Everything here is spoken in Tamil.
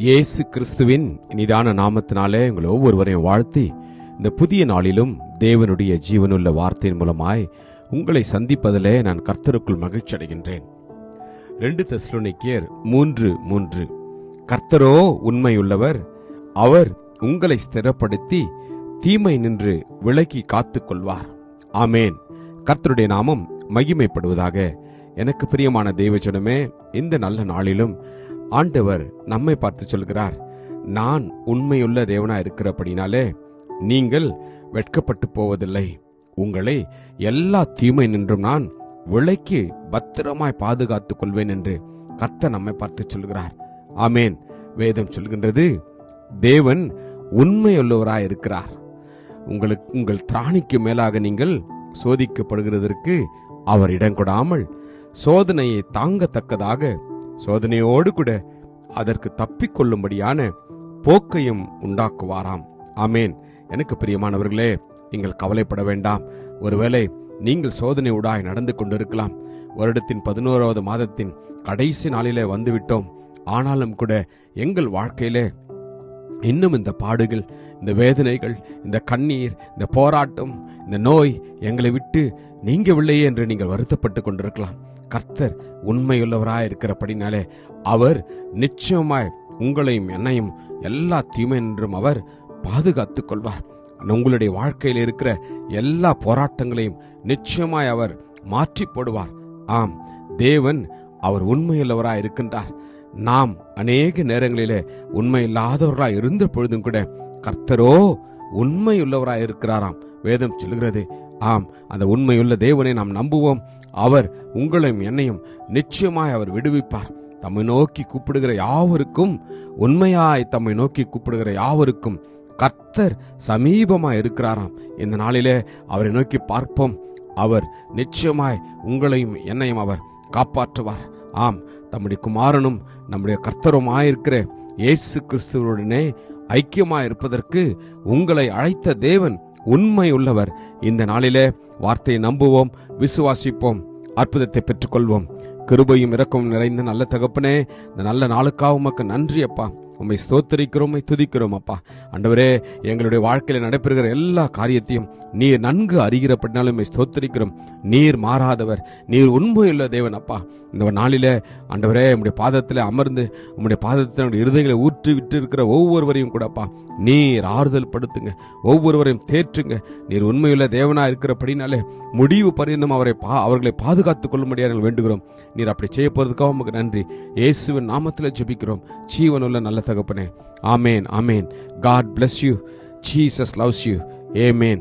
இயேசு கிறிஸ்துவின் இனிதான நாமத்தினாலே உங்கள் ஒவ்வொருவரையும் வாழ்த்தி இந்த புதிய நாளிலும் தேவனுடைய ஜீவனுள்ள வார்த்தையின் மூலமாய் உங்களை சந்திப்பதிலே நான் கர்த்தருக்குள் மகிழ்ச்சி அடைகின்றேன். 2 தெசலோனிக்கேயர் 3:3 கர்த்தரோ உண்மையுள்ளவர், அவர் உங்களை ஸ்திரப்படுத்தி தீமை நின்று விலக்கி காத்துக் கொள்வார். ஆமேன். கர்த்தருடைய நாமம் மகிமைப்படுவதாக. எனக்கு பிரியமான தேவஜனமே, இந்த நல்ல நாளிலும் ஆண்டவர் நம்மை பார்த்து சொல்கிறார், நான் உண்மையுள்ள தேவனா இருக்கிறபடினாலே நீங்கள் வெட்கப்பட்டு போவதில்லை. உங்களை எல்லா தீமை நின்றும் நான் விலக்கி பத்திரமாய் பாதுகாத்துக் கொள்வேன் என்று கர்த்தர் நம்மை பார்த்து சொல்கிறார். ஆமேன். வேதம் சொல்கின்றது, தேவன் உண்மையுள்ளவராய் இருக்கிறார். உங்கள் திராணிக்கு மேலாக நீங்கள் சோதிக்கப்படுகிறதற்கு அவர் இடம் கொடாமல் சோதனையை தாங்கத்தக்கதாக சோதனையோடு கூட அதற்கு தப்பிக்கொள்ளும்படியான போக்கையும் உண்டாக்குவாராம். ஆமேன். எனக்கு பிரியமானவர்களே, நீங்கள் கவலைப்பட வேண்டாம். ஒருவேளை நீங்கள் சோதனை ஊடாய் நடந்து கொண்டிருக்கலாம். வருடத்தின் 11வது மாதத்தின் கடைசி நாளிலே வந்துவிட்டோம். ஆனாலும் கூட எங்கள் வாழ்க்கையிலே இன்னும் இந்த பாடுகள், இந்த வேதனைகள், இந்த கண்ணீர், இந்த போராட்டம், இந்த நோய் எங்களை விட்டு நீங்கவில்லையே என்று நீங்கள் வருத்தப்பட்டு கொண்டிருக்கலாம். கர்த்தர் உண்மையுள்ளவராய் இருக்கிறபடினாலே அவர் நிச்சயமாய் உங்களையும் என்னையும் எல்லா தீமை என்றும் அவர் பாதுகாத்துக் கொள்வார். உங்களுடைய வாழ்க்கையில் இருக்கிற எல்லா போராட்டங்களையும் நிச்சயமாய் அவர் மாற்றி போடுவார். ஆம், தேவன் அவர் உண்மையுள்ளவராய் இருக்கின்றார். நாம் அநேக நேரங்களிலே உண்மை இல்லாதவர்களாய் இருந்த பொழுதும் கூட கர்த்தரோ உண்மையுள்ளவராய் இருக்கிறாராம். வேதம் சொல்கிறது. ஆம், அந்த உண்மையுள்ள தேவனை நாம் நம்புவோம். அவர் உங்களையும் என்னையும் நிச்சயமாய் அவர் விடுவிப்பார். தம்மை நோக்கி கூப்பிடுகிற யாவருக்கும், உண்மையாய் தம்மை நோக்கி கூப்பிடுகிற யாவருக்கும் கர்த்தர் சமீபமாய் இருக்கிறாராம். இந்த நாளிலே அவரை நோக்கி பார்ப்போம். அவர் நிச்சயமாய் உங்களையும் என்னையும் அவர் காப்பாற்றுவார். ஆம், தம்முடைய குமாரனும் நம்முடைய கர்த்தருமாயிருக்கிற இயேசு கிறிஸ்துவுடனே ஐக்கியமாய் இருப்பதற்கு உங்களை அழைத்த தேவன் உண்மை உள்ளவர். இந்த நாளிலே வார்த்தையை நம்புவோம், விசுவாசிப்போம், அற்புதத்தை பெற்றுக்கொள்வோம். கிருபையும் இரக்கமும் நிறைந்த நல்ல தகப்பனே, இந்த நல்ல நாளுக்காக உமக்கு நன்றி அப்பா. உம்மை ஸ்தோத்திரிக்கிறோம், உம்மை துதிக்கிறோம் அப்பா. ஆண்டவரே, எங்களுடைய வாழ்க்கையில் நடைபெறுகிற எல்லா காரியத்தையும் நீர் நன்கு அறிகிறப்படினாலும் உம்மை ஸ்தோத்திரிக்கிறோம். நீர் மாறாதவர், நீர் உண்மையுள்ள தேவன் அப்பா. இந்த நாளிலே ஆண்டவரே, உம்முடைய பாதத்தில் அமர்ந்து உம்முடைய பாதத்தில் இருதயங்களை ஊற்றி விட்டு இருக்கிற ஒவ்வொருவரையும் கூடப்பா நீர் ஆறுதல் படுத்துங்க, ஒவ்வொருவரையும் தேற்றுங்க. நீர் உண்மையுள்ள தேவனா இருக்கிறபடினாலே முடிவு பரியந்தம் அவர்களை பாதுகாத்துக் கொள்ளும்படியாக வேண்டுகிறோம். நீர் அப்படி செய்ய போறதுக்காக உமக்கு நன்றி. இயேசுவின் நாமத்தில் ஜெபிக்கிறோம், ஜீவனுள்ள நல்ல தகப்பனே. ஆமேன், ஆமேன். God bless you. Jesus loves you. Amen.